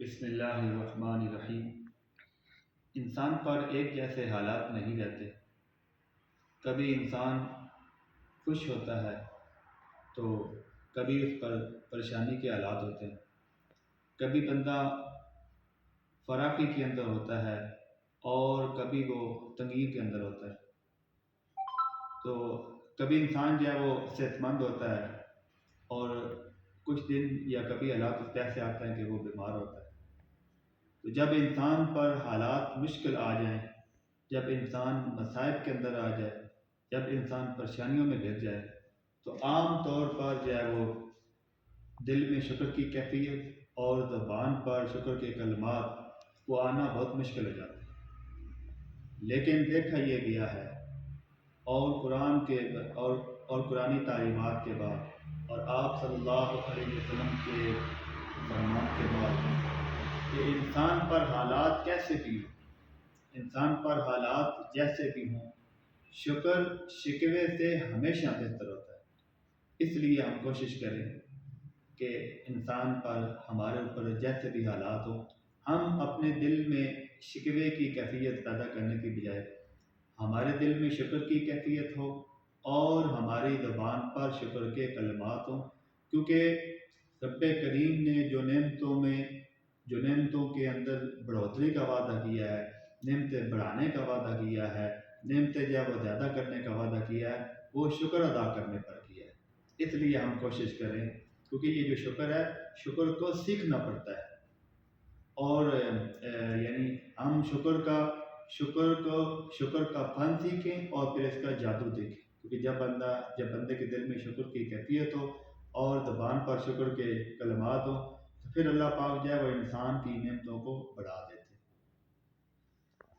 بسم اللہ الرحمن الرحیم۔ انسان پر ایک جیسے حالات نہیں رہتے۔ کبھی انسان خوش ہوتا ہے تو کبھی اس پر پریشانی کے حالات ہوتے ہیں۔ کبھی بندہ فراخی کے اندر ہوتا ہے اور کبھی وہ تنگی کے اندر ہوتا ہے۔ تو کبھی انسان جو ہے وہ صحت مند ہوتا ہے اور کچھ دن یا کبھی حالات اس طرح سے آتے ہیں کہ وہ بیمار ہوتا ہے۔ تو جب انسان پر حالات مشکل آ جائیں، جب انسان مصائب کے اندر آ جائے، جب انسان پریشانیوں میں گر جائے، تو عام طور پر جو ہے وہ دل میں شکر کی کیفیت اور زبان پر شکر کے کلمات کو آنا بہت مشکل ہو جاتا ہے۔ لیکن دیکھا یہ گیا ہے اور قرآنی تعلیمات کے بعد اور آپ صلی اللہ علیہ وسلم کے فرمان کے بعد کہ انسان پر حالات کیسے بھی ہوں، انسان پر حالات جیسے بھی ہوں، شکر شکوے سے ہمیشہ بہتر ہوتا ہے۔ اس لیے ہم کوشش کریں کہ انسان پر ہمارے اوپر جیسے بھی حالات ہوں، ہم اپنے دل میں شکوے کی کیفیت پیدا کرنے کی بجائے ہمارے دل میں شکر کی کیفیت ہو اور ہماری زبان پر شکر کے کلمات ہوں، کیونکہ رب کریم نے جو نعمتوں کے اندر بڑھوتری کا وعدہ کیا ہے، نعمتیں بڑھانے کا وعدہ کیا ہے، نعمتیں جو ہے وہ زیادہ کرنے کا وعدہ کیا ہے، وہ شکر ادا کرنے پر کیا ہے۔ اس لیے ہم کوشش کریں، کیونکہ یہ جو شکر ہے، شکر کو سیکھنا پڑتا ہے اور یعنی ہم شکر کا فن سیکھیں اور پھر اس کا جادو دیکھیں، کیونکہ جب بندے کے دل میں شکر کی کیفیت ہو اور زبان پر شکر کے کلمات ہوں تو پھر اللہ پاک جو ہے وہ انسان کی نعمتوں کو بڑھا دیتے ہیں۔